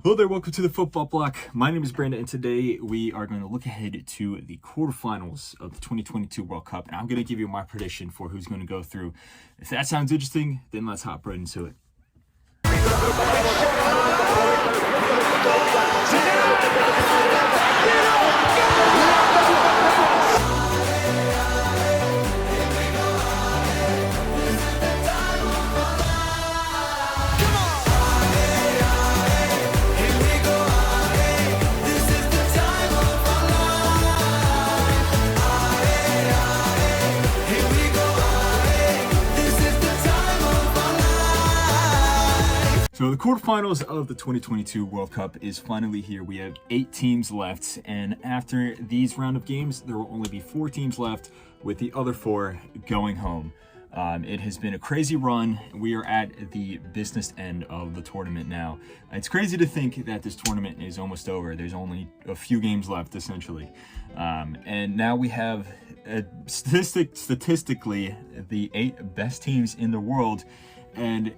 Hello there, welcome to the Football Bloc. My name is Brandon, and today we are going to look ahead to the quarterfinals of the 2022 World Cup, and I'm going to give you my prediction for who's going to go through. If that sounds interesting, then let's hop right into it. So the quarterfinals of the 2022 World Cup is finally here. We have 8 teams left, and after these round of games, there will only be 4 teams left, with the other 4 going home. It has been a crazy run. We are at the business end of the tournament now. It's crazy to think that this tournament is almost over. There's only a few games left, essentially. And now we have, statistically, the 8 best teams in the world. And,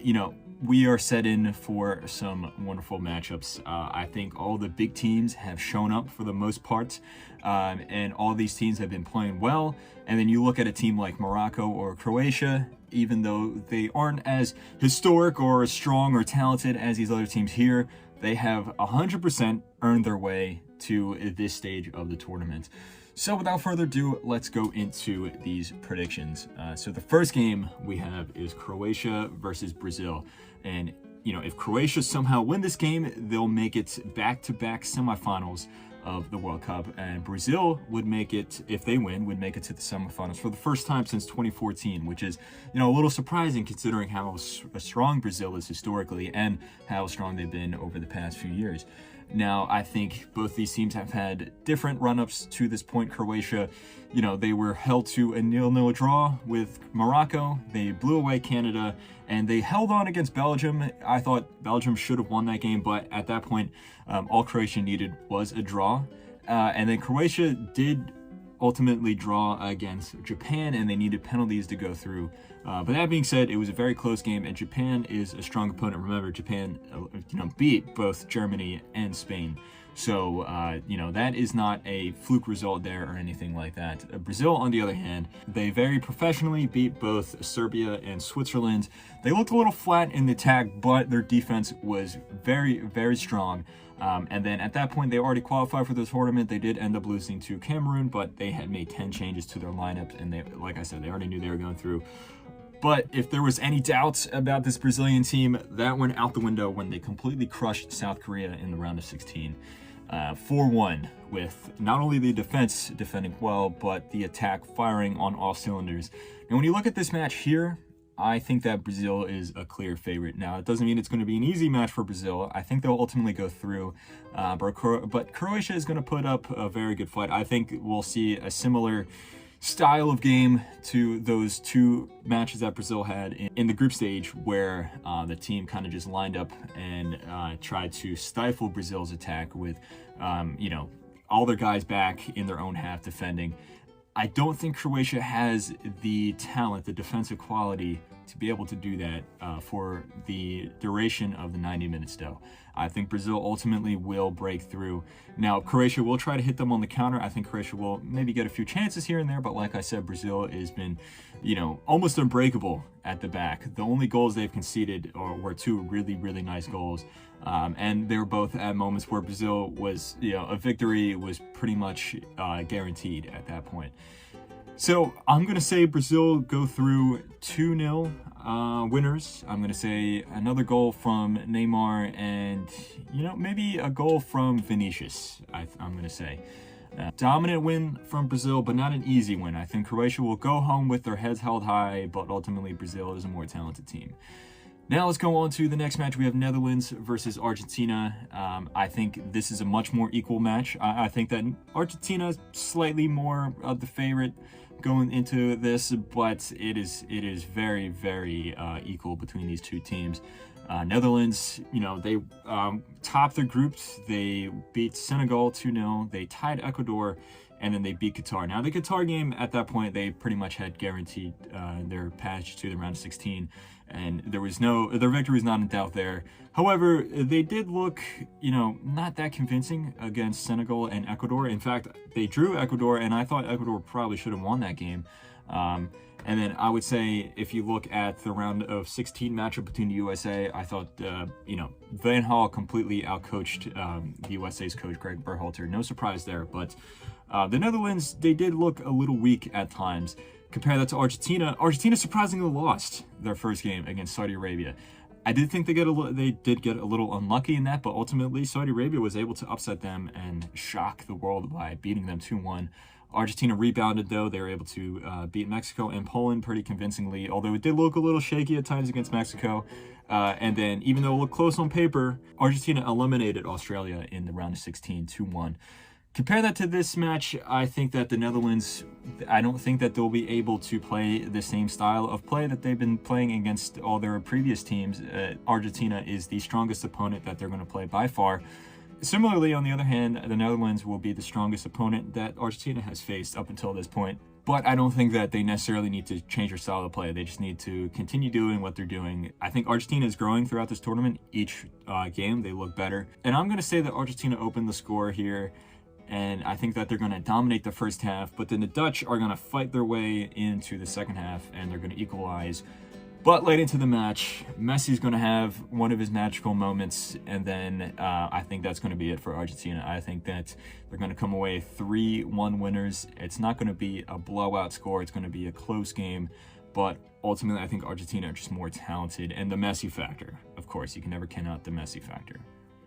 we are set in for some wonderful matchups. I think all the big teams have shown up for the most part, and all these teams have been playing well. And then you look at a team like Morocco or Croatia, even though they aren't as historic or as strong or talented as these other teams here, they have 100% earned their way to this stage of the tournament. So without further ado, let's go into these predictions. So the first game we have is Croatia versus Brazil. And, if Croatia somehow win this game, they'll make it back-to-back semifinals of the World Cup. And Brazil would make it, if they win, would make it to the semifinals for the first time since 2014, which is, a little surprising considering how strong Brazil is historically and how strong they've been over the past few years. Now, I think both these teams have had different run-ups to this point. Croatia, they were held to a 0-0 draw with Morocco. They blew away Canada, and they held on against Belgium. I thought Belgium should have won that game, but at that point, all Croatia needed was a draw. And then Croatia did ultimately draw against Japan, and they needed penalties to go through. But that being said, it was a very close game, and Japan is a strong opponent. Remember, Japan, beat both Germany and Spain. So, that is not a fluke result there or anything like that. Brazil, on the other hand, they very professionally beat both Serbia and Switzerland. They looked a little flat in the attack, but their defense was very, very strong. And then at that point, they already qualified for the tournament. They did end up losing to Cameroon, but they had made 10 changes to their lineup, and they, like I said, they already knew they were going through. But if there was any doubt about this Brazilian team, that went out the window when they completely crushed South Korea in the round of 16. 4-1, with not only the defense defending well, but the attack firing on all cylinders. And when you look at this match here, I think that Brazil is a clear favorite. Now, it doesn't mean it's going to be an easy match for Brazil. I think they'll ultimately go through, but Croatia is going to put up a very good fight. I think we'll see a similar style of game to those 2 matches that Brazil had in the group stage, where the team kind of just lined up and tried to stifle Brazil's attack with, all their guys back in their own half defending. I don't think Croatia has the talent, the defensive quality to be able to do that for the duration of the 90 minutes though. I think Brazil ultimately will break through. Now, Croatia will try to hit them on the counter. I think Croatia will maybe get a few chances here and there, but like I said, Brazil has been, almost unbreakable at the back. The only goals they've conceded were 2 really, really nice goals. And they were both at moments where Brazil was, a victory was pretty much guaranteed at that point. So I'm going to say Brazil go through 2-0 winners. I'm going to say another goal from Neymar and, maybe a goal from Vinicius, I'm going to say. Dominant win from Brazil, but not an easy win. I think Croatia will go home with their heads held high, but ultimately Brazil is a more talented team. Now let's go on to the next match. We have Netherlands versus Argentina. I think this is a much more equal match. I think that Argentina is slightly more of the favorite going into this, but it is very, very equal between these 2 teams. Netherlands, they topped their groups. They beat Senegal 2-0. They tied Ecuador and then they beat Qatar. Now, the Qatar game, at that point, they pretty much had guaranteed their passage to the round of 16, and their victory was not in doubt there. However, they did look, not that convincing against Senegal and Ecuador. In fact, they drew Ecuador, and I thought Ecuador probably should have won that game. And then I would say, if you look at the round of 16 matchup between the USA, I thought, Van Gaal completely outcoached the USA's coach, Greg Berhalter. No surprise there, but the Netherlands, they did look a little weak at times. Compare that to Argentina. Argentina surprisingly lost their first game against Saudi Arabia. I did think they did get a little unlucky in that, but ultimately Saudi Arabia was able to upset them and shock the world by beating them 2-1. Argentina rebounded, though. They were able to beat Mexico and Poland pretty convincingly, although it did look a little shaky at times against Mexico. And then, even though it looked close on paper, Argentina eliminated Australia in the round of 16, 2-1. Compare that to this match, I think that the Netherlands, I don't think that they'll be able to play the same style of play that they've been playing against all their previous teams. Argentina is the strongest opponent that they're going to play by far. Similarly, on the other hand, the Netherlands will be the strongest opponent that Argentina has faced up until this point. But I don't think that they necessarily need to change their style of play. They just need to continue doing what they're doing. I think Argentina is growing throughout this tournament. Each game, they look better. And I'm going to say that Argentina opened the score here. And I think that they're going to dominate the first half. But then the Dutch are going to fight their way into the second half. And they're going to equalize. But late into the match, Messi's going to have one of his magical moments, and then I think that's going to be it for Argentina. I think that they're going to come away 3-1 winners. It's not going to be a blowout score. It's going to be a close game, but ultimately I think Argentina are just more talented. And the Messi factor, of course, you can never count out the Messi factor.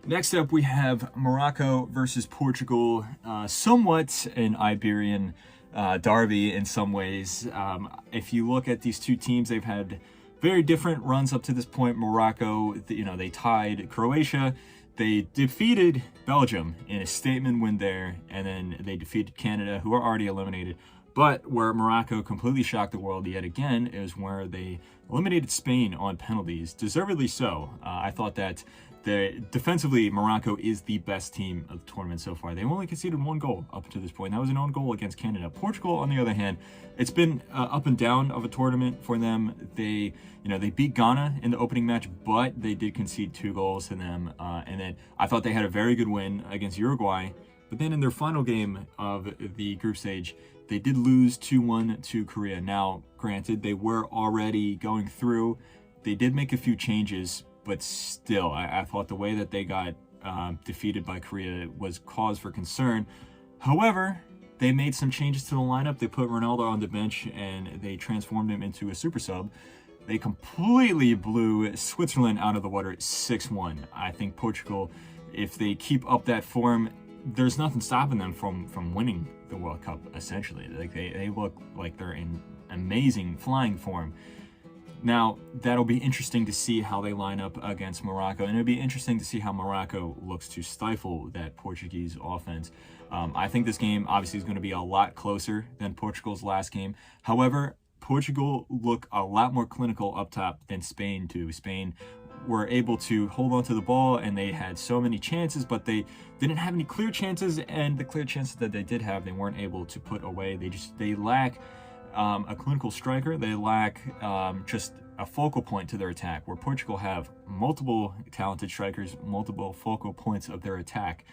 Next up, we have Morocco versus Portugal, somewhat an Iberian derby in some ways. If you look at these two teams, they've had very different runs up to this point. Morocco, they tied Croatia. They defeated Belgium in a statement win there, and then they defeated Canada, who are already eliminated. But where Morocco completely shocked the world yet again is where they eliminated Spain on penalties, deservedly so. I thought that defensively, Morocco is the best team of the tournament so far. They've only conceded one goal up to this point. That was an own goal against Canada. Portugal, on the other hand, it's been up and down of a tournament for them. They beat Ghana in the opening match, but they did concede 2 goals to them. And then I thought they had a very good win against Uruguay. But then in their final game of the group stage, they did lose 2-1 to Korea. Now, granted, they were already going through. They did make a few changes, but still, I thought the way that they got defeated by Korea was cause for concern. However, they made some changes to the lineup. They put Ronaldo on the bench, and they transformed him into a super sub. They completely blew Switzerland out of the water 6-1. I think Portugal, if they keep up that form, there's nothing stopping them from winning the World Cup, essentially. Like they look like they're in amazing flying form. Now, that'll be interesting to see how they line up against Morocco, and it'll be interesting to see how Morocco looks to stifle that Portuguese offense. I think this game, obviously, is going to be a lot closer than Portugal's last game. However, Portugal look a lot more clinical up top than Spain do. Spain were able to hold on to the ball, and they had so many chances, but they didn't have any clear chances, and the clear chances that they did have, they weren't able to put away. They lack a clinical striker. They lack just a focal point to their attack, where Portugal have multiple talented strikers, multiple focal points of their attack.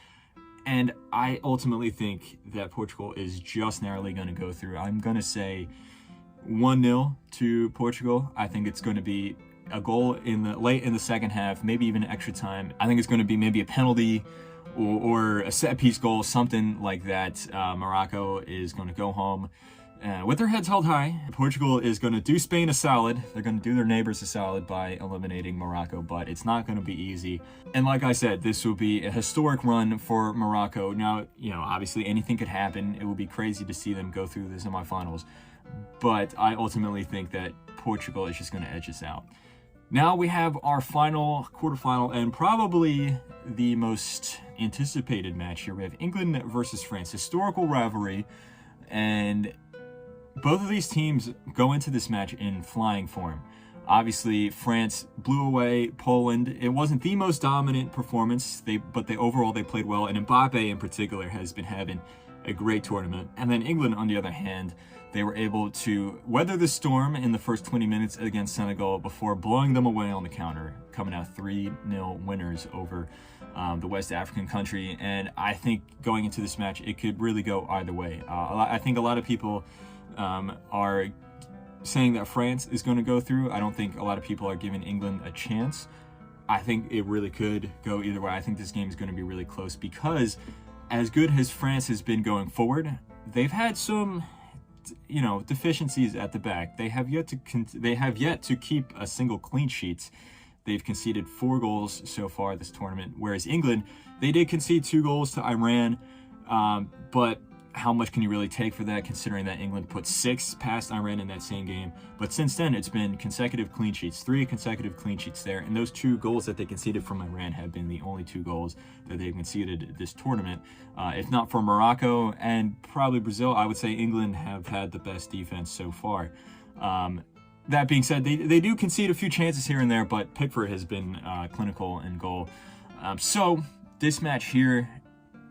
And I ultimately think that Portugal is just narrowly going to go through. I'm going to say 1-0 to Portugal. I think it's going to be a goal late in the second half, maybe even extra time. I think it's going to be maybe a penalty or a set-piece goal, something like that. Morocco is going to go home with their heads held high. Portugal is going to do Spain a solid. They're going to do their neighbors a solid by eliminating Morocco, but it's not going to be easy. And like I said, this will be a historic run for Morocco. Now, obviously anything could happen. It would be crazy to see them go through the semifinals, but I ultimately think that Portugal is just going to edge us out. Now we have our final quarterfinal and probably the most anticipated match here. We have England versus France, historical rivalry, and both of these teams go into this match in flying form. Obviously, France blew away Poland. It wasn't the most dominant performance, but overall they played well, and Mbappe in particular has been having a great tournament. And then England, on the other hand, they were able to weather the storm in the first 20 minutes against Senegal before blowing them away on the counter, coming out 3-0 winners over the West African country. And I think going into this match, it could really go either way. I think a lot of people are saying that France is going to go through. I don't think a lot of people are giving England a chance. I think it really could go either way. I think this game is going to be really close because as good as France has been going forward, they've had some, deficiencies at the back. They have yet to keep a single clean sheet. They've conceded 4 goals so far this tournament, whereas England, they did concede 2 goals to Iran, but how much can you really take for that, considering that England put 6 past Iran in that same game? But since then, it's been consecutive clean sheets, 3 consecutive clean sheets there, and those 2 goals that they conceded from Iran have been the only 2 goals that they've conceded this tournament. If not for Morocco and probably Brazil, I would say England have had the best defense so far. That being said, they do concede a few chances here and there, but Pickford has been clinical in goal. So this match here,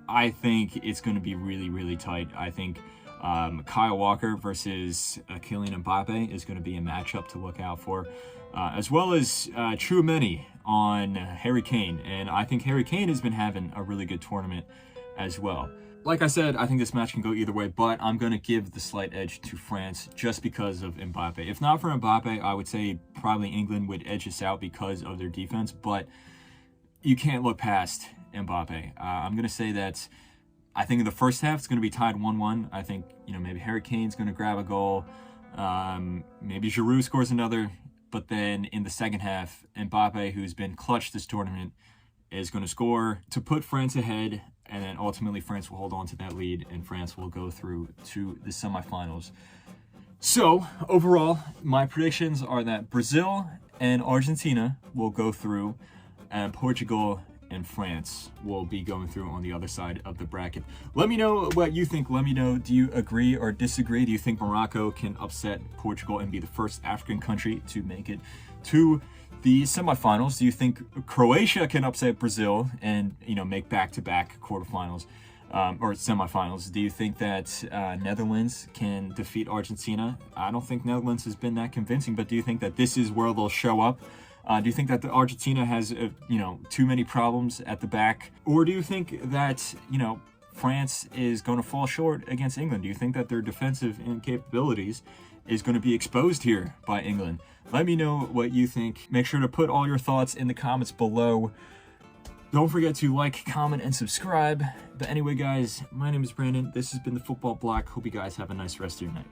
I think it's going to be really, really tight. I think Kyle Walker versus Kylian Mbappe is going to be a matchup to look out for, as well as Tchouaméni on Harry Kane. And I think Harry Kane has been having a really good tournament as well. Like I said, I think this match can go either way, but I'm going to give the slight edge to France just because of Mbappe. If not for Mbappe, I would say probably England would edge us out because of their defense, but you can't look past Mbappe. I'm going to say that I think in the first half it's going to be tied 1-1. I think, maybe Harry Kane's going to grab a goal. Maybe Giroud scores another. But then in the second half, Mbappe, who's been clutch this tournament, is going to score to put France ahead. And then ultimately France will hold on to that lead and France will go through to the semifinals. So overall, my predictions are that Brazil and Argentina will go through, and Portugal and France will be going through on the other side of the bracket. Let me know what you think. Let me know, do you agree or disagree? Do you think Morocco can upset Portugal and be the first African country to make it to the semifinals? Do you think Croatia can upset Brazil and, make back-to-back quarterfinals or semifinals? Do you think that Netherlands can defeat Argentina? I don't think Netherlands has been that convincing, but do you think that this is where they'll show up? Do you think that the Argentina has, too many problems at the back? Or do you think that, France is going to fall short against England? Do you think that their defensive incapabilities is going to be exposed here by England? Let me know what you think. Make sure to put all your thoughts in the comments below. Don't forget to like, comment, and subscribe. But anyway, guys, my name is Brandon. This has been the Football Bloc. Hope you guys have a nice rest of your night.